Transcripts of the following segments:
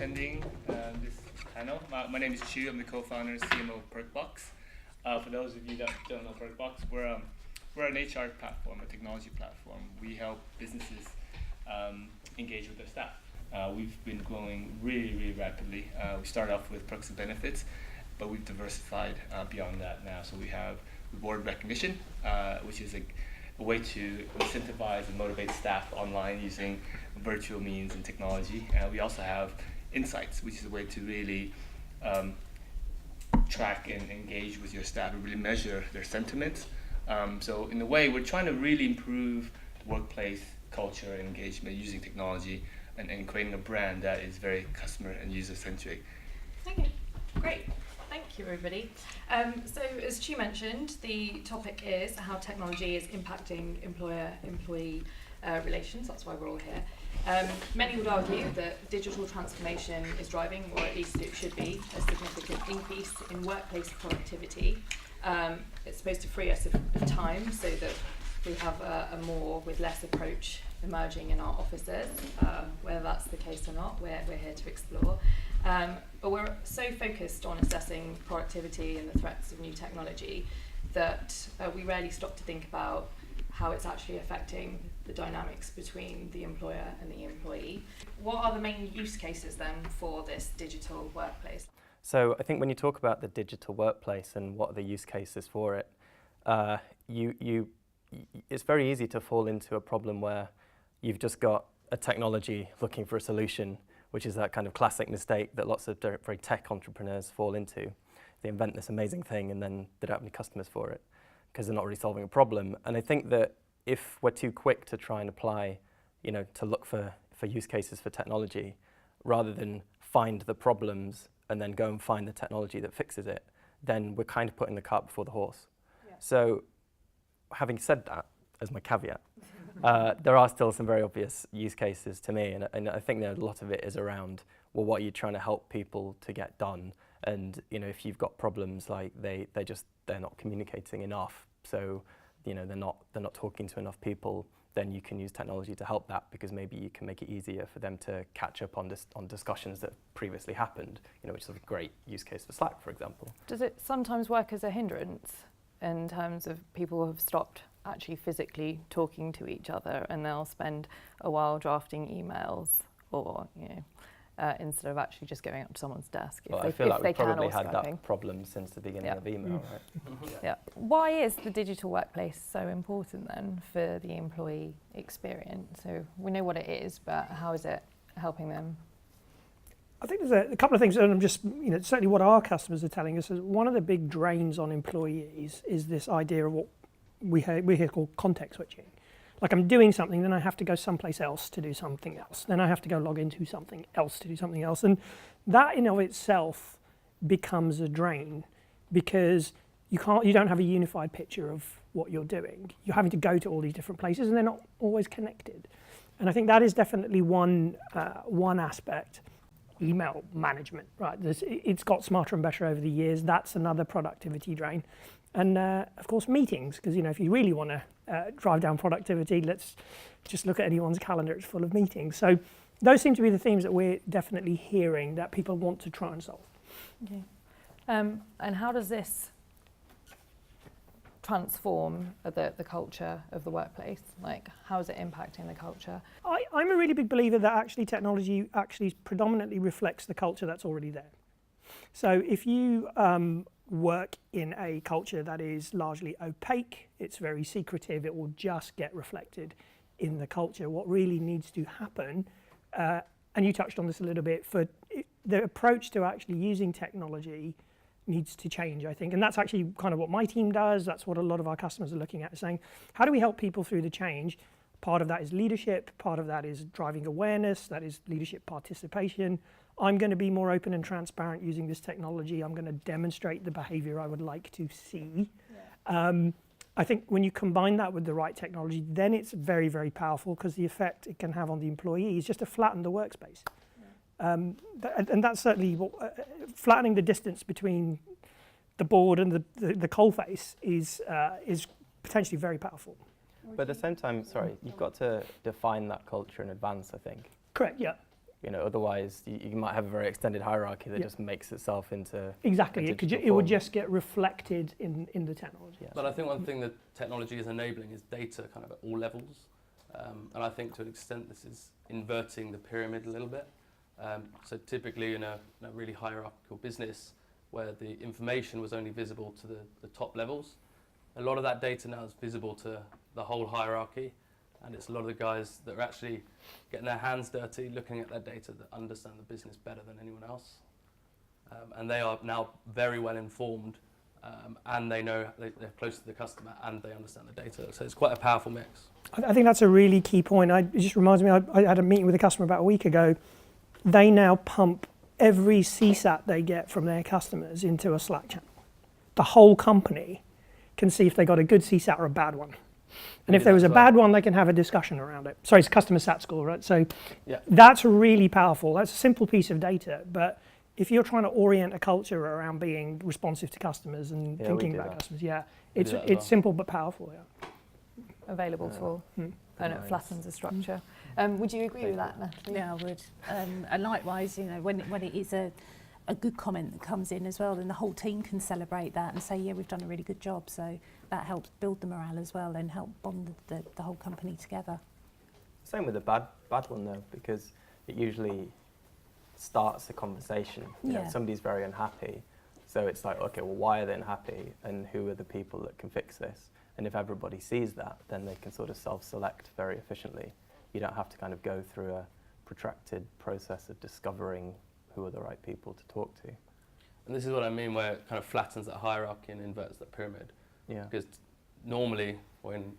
attending this panel. My name is Chu. I'm the co-founder and CMO of Perkbox. For those of you that don't know Perkbox, we're an HR platform, a technology platform. We help businesses engage with their staff. We've been growing really, really rapidly. We started off with perks and benefits, but we've diversified beyond that now. So we have reward recognition, which is a way to incentivize and motivate staff online using virtual means and technology. We also have insights, which is a way to really track and engage with your staff and really measure their sentiments. So in a way, we're trying to really improve the workplace culture and engagement using technology and creating a brand that is very customer and user-centric. Okay, great. Thank you, everybody. So as Chu mentioned, the topic is how technology is impacting employer-employee relations. That's why we're all here. Many would argue that digital transformation is driving, or at least it should be, a significant increase in workplace productivity. It's supposed to free us of time so that we have a more with less approach emerging in our offices. Whether that's the case or not, we're here to explore. But we're so focused on assessing productivity and the threats of new technology that we rarely stop to think about how it's actually affecting the dynamics between the employer and the employee. What are the main use cases then for this digital workplace? So I think when you talk about the digital workplace and what are the use cases for it, it's very easy to fall into a problem where you've just got a technology looking for a solution, which is that kind of classic mistake that lots of very tech entrepreneurs fall into. They invent this amazing thing and then they don't have any customers for it because they're not really solving a problem. And I think that if we're too quick to try and apply, to look for use cases for technology, rather than find the problems and then go and find the technology that fixes it, then we're kind of putting the cart before the horse. Yeah. So having said that, as my caveat, there are still some very obvious use cases to me, and I think that a lot of it is around, well, what are you trying to help people to get done? And if you've got problems like they're not communicating enough, so they're not talking to enough people, then you can use technology to help that, because maybe you can make it easier for them to catch up on discussions that previously happened, which is a great use case for Slack, for example. Does it sometimes work as a hindrance in terms of people who have stopped actually physically talking to each other and they'll spend a while drafting emails or, instead of actually just going up to someone's desk I feel like we've probably had that problem since the beginning of email, right? Yeah. Why is the digital workplace so important then for the employee experience? So we know what it is, but how is it helping them? I think there's a couple of things, and I'm just, certainly what our customers are telling us is one of the big drains on employees is this idea of what we hear called context switching. Like I'm doing something, then I have to go someplace else to do something else. Then I have to go log into something else to do something else. And that in of itself becomes a drain because you don't have a unified picture of what you're doing. You're having to go to all these different places and they're not always connected. And I think that is definitely one aspect. Email management, right? It's got smarter and better over the years. That's another productivity drain. And of course, meetings, because if you really want to drive down productivity, let's just look at anyone's calendar. It's full of meetings. So those seem to be the themes that we're definitely hearing that people want to try and solve. Okay. And how does this transform the culture of the workplace? Like, how is it impacting the culture? I'm a really big believer that actually technology actually predominantly reflects the culture that's already there. So if you work in a culture that is largely opaque, it's very secretive, it will just get reflected in the culture. What really needs to happen, and you touched on this a little bit, for the approach to actually using technology needs to change, I think. And that's actually kind of what my team does. That's what a lot of our customers are looking at, saying, how do we help people through the change? Part of that is leadership, part of that is driving awareness, that is leadership participation. I'm going to be more open and transparent using this technology. I'm going to demonstrate the behavior I would like to see. Yeah. I think when you combine that with the right technology, then it's very, very powerful, because the effect it can have on the employee is just to flatten the workspace. Yeah. And that's certainly flattening the distance between the board and the coalface is potentially very powerful. But at the same time, you've got to define that culture in advance, I think. Correct, yeah. You know, otherwise you might have a very extended hierarchy that just makes itself into exactly. a It could digital it would form. just get reflected in the technology. Yeah. But I think one thing that technology is enabling is data kind of at all levels. And I think to an extent this is inverting the pyramid a little bit. So typically in a really hierarchical business where the information was only visible to the top levels, a lot of that data now is visible to the whole hierarchy. And it's a lot of the guys that are actually getting their hands dirty, looking at that data, that understand the business better than anyone else. And they are now very well informed, and they know they're close to the customer and they understand the data. So it's quite a powerful mix. I think that's a really key point. It just reminds me, I had a meeting with a customer about a week ago. They now pump every CSAT they get from their customers into a Slack channel. The whole company can see if they got a good CSAT or a bad one. And if there was a bad one, they can have a discussion around it. Sorry, it's customer sat score, right? So that's really powerful. That's a simple piece of data. But if you're trying to orient a culture around being responsive to customers and thinking about customers, it's simple but powerful. Yeah. Available for, and it flattens the structure. Would you agree with that, Natalie? Yeah, I would. And likewise, you know, when it is a good comment that comes in as well, then the whole team can celebrate that and say, yeah, we've done a really good job. So that helps build the morale as well and help bond the whole company together. Same with the bad one though, because it usually starts a conversation. You know, somebody's very unhappy, so it's like, okay, well, why are they unhappy, and who are the people that can fix this? And if everybody sees that, then they can sort of self-select very efficiently. You don't have to kind of go through a protracted process of discovering who are the right people to talk to. And this is what I mean, where it kind of flattens that hierarchy and inverts that pyramid. Yeah. Because normally, or in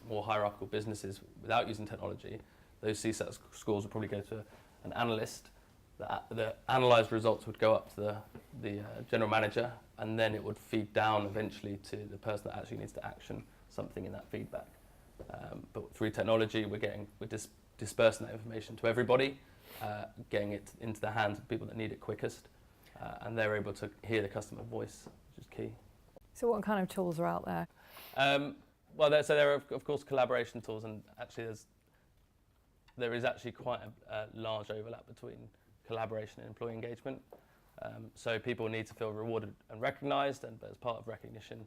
more hierarchical businesses without using technology, those CSAT scores would probably go to an analyst. The analysed results would go up to the general manager, and then it would feed down eventually to the person that actually needs to action something in that feedback. But through technology, we're dispersing that information to everybody, getting it into the hands of people that need it quickest, and they're able to hear the customer voice, which is key. So what kind of tools are out there? Well, there are of course collaboration tools, and actually there is actually quite a large overlap between collaboration and employee engagement. So people need to feel rewarded and recognised, and as part of recognition,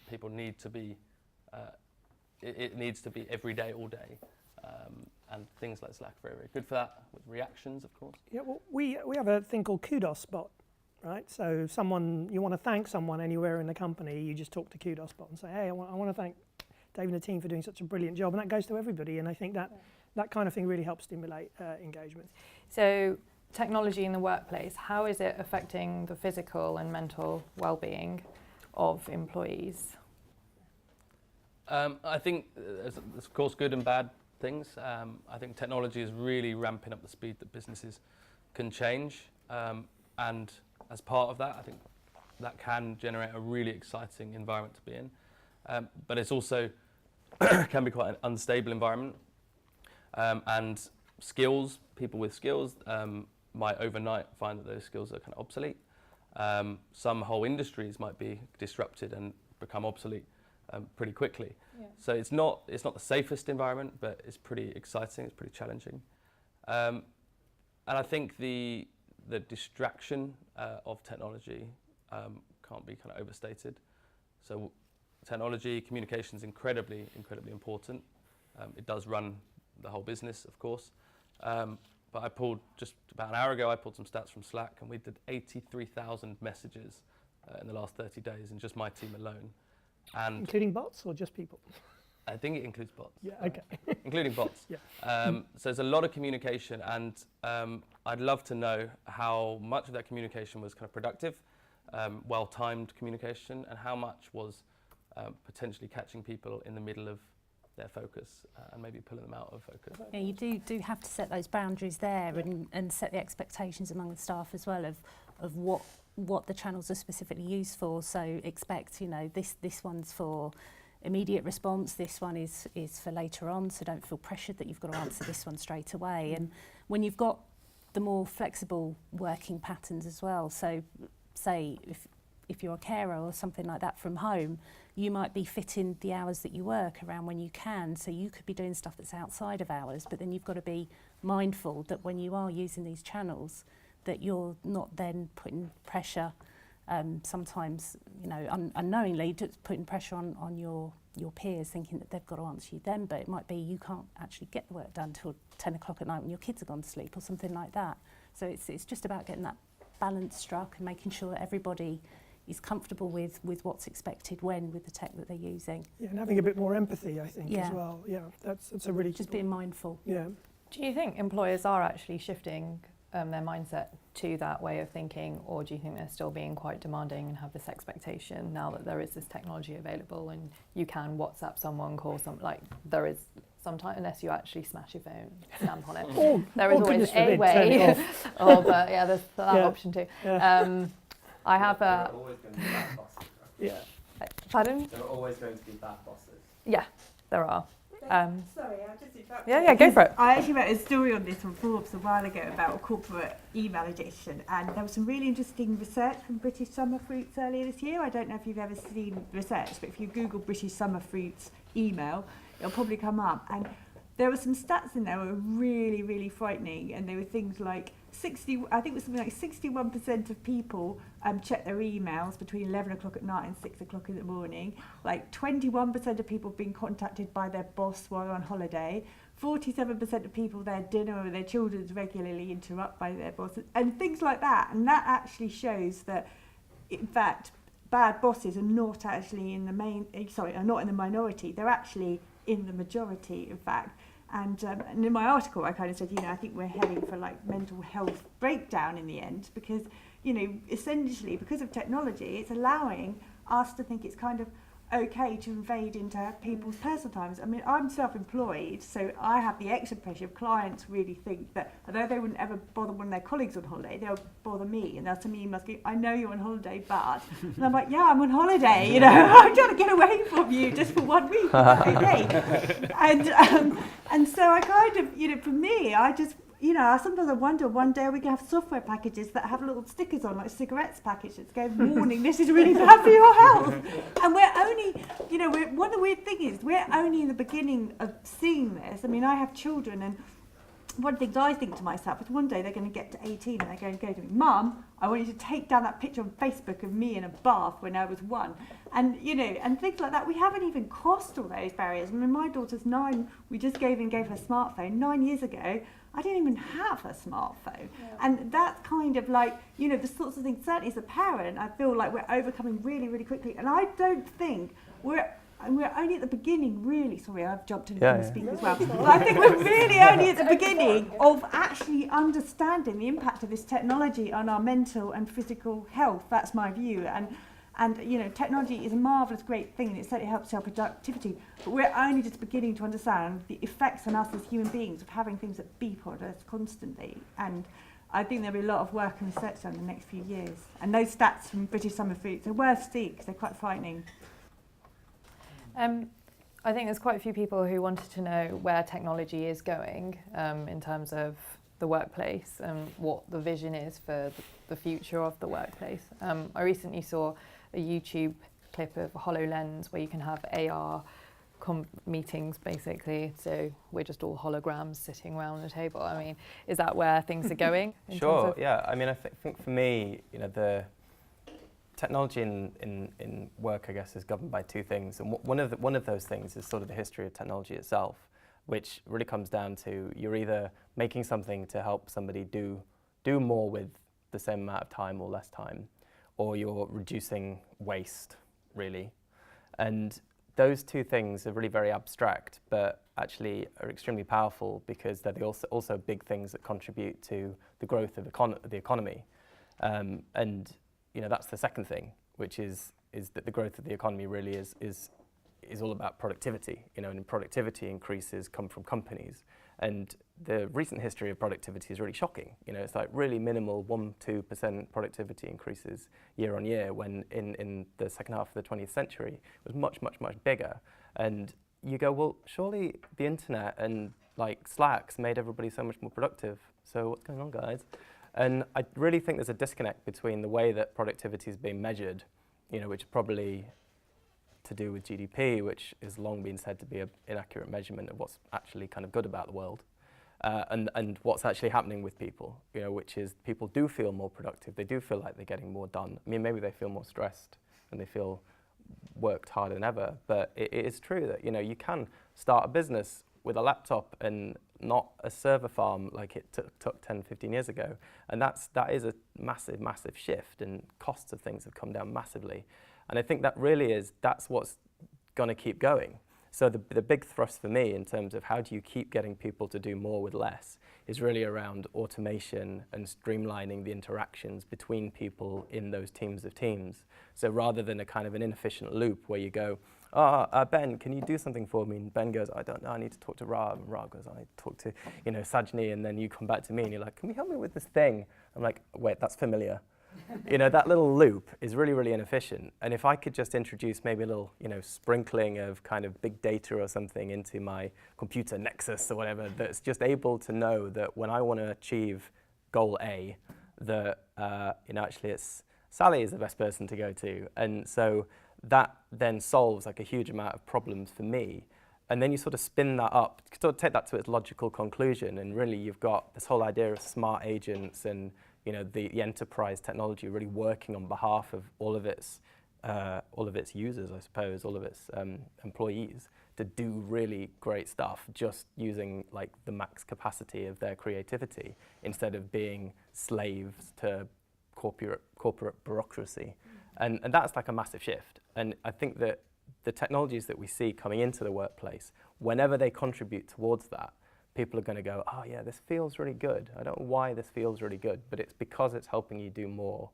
people need to be. It needs to be every day, all day, and things like Slack are very, very good for that. With reactions, of course. Yeah, well, we have a thing called Kudos Bot, right? So you want to thank someone anywhere in the company, you just talk to Kudos Bot and say, hey, I want to thank Dave and the team for doing such a brilliant job, and that goes to everybody. And I think that kind of thing really helps stimulate engagement. So technology in the workplace, how is it affecting the physical and mental well-being of employees? I think there's of course good and bad things. I think technology is really ramping up the speed that businesses can change, and as part of that, I think that can generate a really exciting environment to be in. But it's also can be quite an unstable environment, and people with skills might overnight find that those skills are kind of obsolete. Some whole industries might be disrupted and become obsolete pretty quickly. Yeah. So it's not the safest environment, but it's pretty exciting. It's pretty challenging, and I think the distraction of technology can't be kind of overstated. So technology, communication is incredibly important. It does run the whole business, of course. But I pulled, just about an hour ago, I pulled some stats from Slack, and we did 83,000 messages in the last 30 days in just my team alone. And including bots or just people? I think it includes bots. Yeah, okay. Including bots. Yeah. So there's a lot of communication, and I'd love to know how much of that communication was kind of productive, well-timed communication, and how much was potentially catching people in the middle of their focus and maybe pulling them out of focus. Yeah, you do have to set those boundaries there and set the expectations among the staff as well of what the channels are specifically used for. So expect, this one's for immediate response, this one is for later on, so don't feel pressured that you've got to answer this one straight away. And when you've got the more flexible working patterns as well, so say if you're a carer or something like that from home, you might be fitting the hours that you work around when you can, so you could be doing stuff that's outside of hours, but then you've got to be mindful that when you are using these channels, that you're not then putting pressure, sometimes, you know, unknowingly just putting pressure on your peers, thinking that they've got to answer you then, but it might be you can't actually get the work done till 10 o'clock at night when your kids have gone to sleep or something like that. So it's just about getting that balance struck and making sure that everybody is comfortable with what's expected when with the tech that they're using. Yeah, and having a bit more empathy, I think, Yeah. as well. Yeah, that's a really Just good being point. mindful. Yeah. Do you think employers are actually shifting their mindset to that way of thinking, or do you think they're still being quite demanding and have this expectation now that there is this technology available and you can WhatsApp someone, call someone, like there is sometimes, unless you actually smash your phone stamp on it, there is always goodness a forbid, turn way. it off. Oh, but yeah, there's that Yeah. option too. Yeah. I have There are a, always going to be bad bosses. Yeah. pardon? There are always going to be bad bosses. Yeah, there are. Sorry, I'll just interrupt. Yeah, go for it. I actually wrote a story on this on Forbes a while ago about corporate email addiction, and there was some really interesting research from British summer fruits earlier this year. I don't know if you've ever seen research, but if you Google British summer fruits email, it'll probably come up. And there were some stats in there that were really, really frightening, and they were things like 61% of people check their emails between 11 o'clock at night and 6 o'clock in the morning. Like 21% of people have been contacted by their boss while on holiday. 47% of people their dinner with their children is regularly interrupted by their bosses, and things like that. And that actually shows that, in fact, bad bosses are not actually in the are not in the minority. They're actually in the majority, in fact. And in my article, I kind of said, you know, I think we're heading for like mental health breakdown in the end, because, you know, essentially because of technology, it's allowing us to think it's kind of okay to invade into people's personal times. I mean, I'm self-employed, so I have the extra pressure of clients really think that although they wouldn't ever bother one of their colleagues on holiday, they'll bother me, and they'll send me emails going, I know you're on holiday, but... And I'm like, yeah, I'm on holiday, you know, I'm trying to get away from you just for 1 week, okay. And so I kind of, you know, for me, I just, you know, sometimes I wonder one day we can have software packages that have little stickers on, like cigarettes package that's going, warning, this is really bad for your health. And we're only, you know, one of the weird things is we're only in the beginning of seeing this. I mean, I have children, and one of the things I think to myself is one day they're going to get to 18 and they're going to go to me, Mum, I want you to take down that picture on Facebook of me in a bath when I was 1. And, you know, and things like that. We haven't even crossed all those barriers. I mean, my daughter's 9. We just gave her a smartphone 9 years ago. I didn't even have a smartphone. Yeah. And that's kind of like, you know, the sorts of things, certainly as a parent, I feel like we're overcoming really, really quickly. And I don't think we're only at the beginning, really. Sorry, I've jumped in to speak as well. But I think we're really only at the beginning of actually understanding the impact of this technology on our mental and physical health. That's my view. And you know, technology is a marvellous, great thing, and it certainly helps our productivity. But we're only just beginning to understand the effects on us as human beings of having things that beep on us constantly. And I think there'll be a lot of work and research done in the next few years. And those stats from British summer fruits are worth seeing because they're quite frightening. I think there's quite a few people who wanted to know where technology is going in terms of the workplace and what the vision is for the future of the workplace. I recently saw a YouTube clip of HoloLens where you can have AR meetings basically, so we're just all holograms sitting around the table. I mean, is that where things are going? Sure, yeah. I mean, I think for me, you know, the technology in work, I guess, is governed by two things, and one of those things is sort of the history of technology itself, which really comes down to you're either making something to help somebody do more with the same amount of time or less time, or you're reducing waste, really. And those two things are really very abstract, but actually are extremely powerful because they're also big things that contribute to the growth of the economy. And you know, that's the second thing, which is that the growth of the economy really is all about productivity. You know, and productivity increases come from companies. And the recent history of productivity is really shocking. You know, it's like really minimal 1-2% productivity increases year on year, when in the second half of the 20th century it was much, much, much bigger. And you go, well, surely the internet and like Slack's made everybody so much more productive. So what's going on, guys? And I really think there's a disconnect between the way that productivity is being measured, you know, which probably to do with GDP, which has long been said to be an inaccurate measurement of what's actually kind of good about the world, and what's actually happening with people, which is people do feel more productive. They do feel like they're getting more done. I mean, maybe they feel more stressed and they feel worked harder than ever, but it is true that, you can start a business with a laptop and not a server farm like it took 10, 15 years ago. And that is a massive, massive shift, and costs of things have come down massively. And I think that's what's going to keep going. So the big thrust for me in terms of how do you keep getting people to do more with less is really around automation and streamlining the interactions between people in those teams of teams. So rather than a kind of an inefficient loop where you go, Ben, can you do something for me? And Ben goes, I don't know, I need to talk to Ra. And Ra goes, I need to talk to, Sajni. And then you come back to me and you're like, can we help me with this thing? I'm like, wait, that's familiar. That little loop is really, really inefficient. And if I could just introduce maybe a little, sprinkling of kind of big data or something into my computer nexus or whatever, that's just able to know that when I want to achieve goal A, that, actually it's Sally is the best person to go to. And so that then solves like a huge amount of problems for me. And then you sort of spin that up, sort of take that to its logical conclusion. And really you've got this whole idea of smart agents and the enterprise technology really working on behalf of all of its users, I suppose, all of its employees to do really great stuff, just using like the max capacity of their creativity instead of being slaves to corporate bureaucracy. And that's like a massive shift. And I think that the technologies that we see coming into the workplace, whenever they contribute towards that, people are going to go, oh yeah, this feels really good. I don't know why this feels really good, but it's because it's helping you do more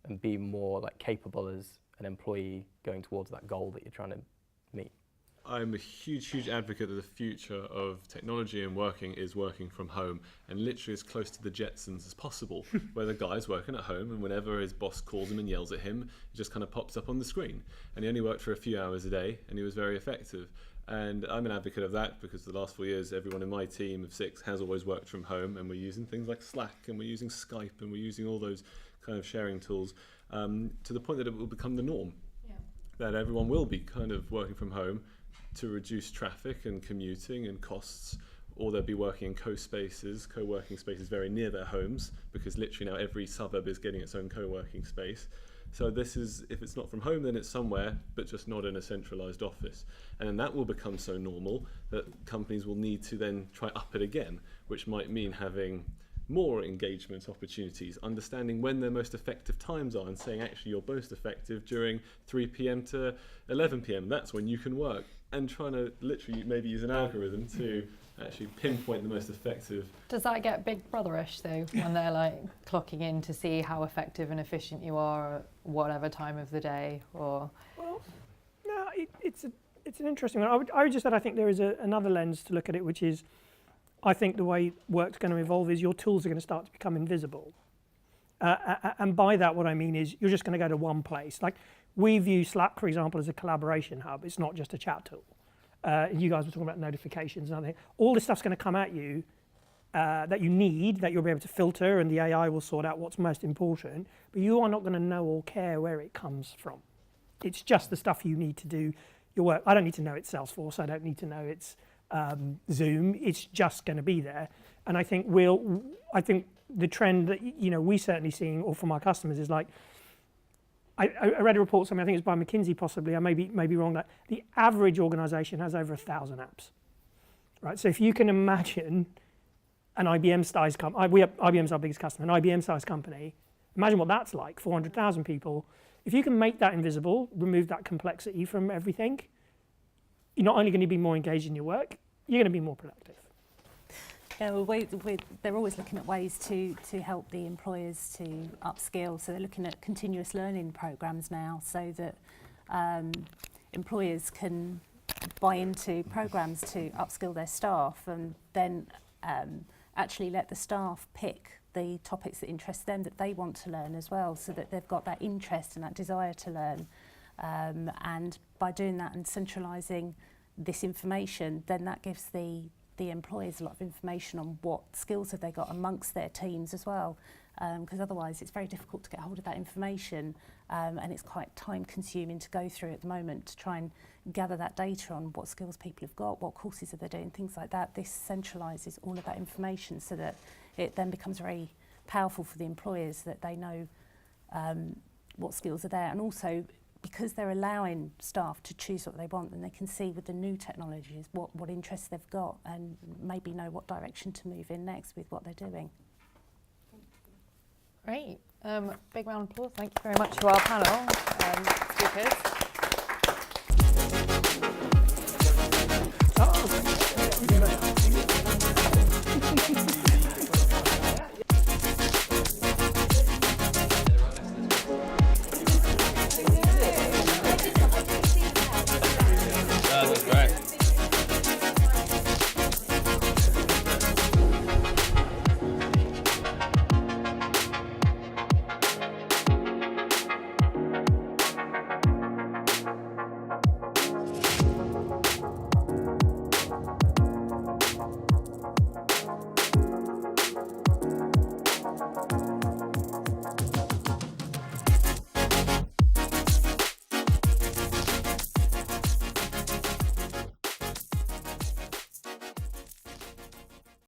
and be more like capable as an employee going towards that goal that you're trying to meet. I'm a huge advocate that the future of technology and working is working from home, and literally as close to the Jetsons as possible, where the guy's working at home and whenever his boss calls him and yells at him, it just kind of pops up on the screen. And he only worked for a few hours a day and he was very effective. And I'm an advocate of that because the last 4 years, everyone in my team of 6 has always worked from home, and we're using things like Slack and we're using Skype and we're using all those kind of sharing tools to the point that it will become the norm. Yeah. That everyone will be kind of working from home to reduce traffic and commuting and costs, or they'll be working in co-working spaces very near their homes, because literally now every suburb is getting its own co-working space. So this is, if it's not from home, then it's somewhere, but just not in a centralised office. And then that will become so normal that companies will need to then try up it again, which might mean having more engagement opportunities, understanding when their most effective times are and saying actually you're most effective during 3 p.m. to 11 p.m. That's when you can work, and trying to literally maybe use an algorithm to actually pinpoint the most effective. Does that get Big Brother-ish though, when they're like clocking in to see how effective and efficient you are at whatever time of the day? Or well, no, it's an interesting one. I would just say I think there is another lens to look at it, which is I think the way work's going to evolve is your tools are going to start to become invisible. And by that, what I mean is you're just going to go to one place. Like we view Slack, for example, as a collaboration hub. It's not just a chat tool. You guys were talking about notifications and everything. All this stuff's going to come at you that you need, that you'll be able to filter, and the AI will sort out what's most important. But you are not going to know or care where it comes from. It's just the stuff you need to do your work. I don't need to know it's Salesforce. I don't need to know it's Zoom. It's just going to be there. And I think the trend that we certainly seeing, or from our customers, is like I read a report, something I think it was by McKinsey possibly. I may be wrong. That the average organisation has over 1,000 apps, right? So if you can imagine an IBM-sized company, IBM's our biggest customer, an IBM-sized company. Imagine what that's like. 400,000 people. If you can make that invisible, remove that complexity from everything, you're not only going to be more engaged in your work, you're going to be more productive. Yeah, well, they're always looking at ways to help the employers to upskill. So they're looking at continuous learning programs now, so that employers can buy into programs to upskill their staff, and then actually let the staff pick the topics that interest them, that they want to learn as well, so that they've got that interest and that desire to learn. And by doing that and centralising this information, then that gives the the employers a lot of information on what skills have they got amongst their teams as well, because otherwise it's very difficult to get hold of that information, and it's quite time consuming to go through at the moment to try and gather that data on what skills people have got, what courses are they doing, things like that. This centralises all of that information so that it then becomes very powerful for the employers that they know what skills are there, and also because they're allowing staff to choose what they want, then they can see with the new technologies what interests they've got and maybe know what direction to move in next with what they're doing. Great. Big round of applause. Thank you very much to our panel speakers. That's great.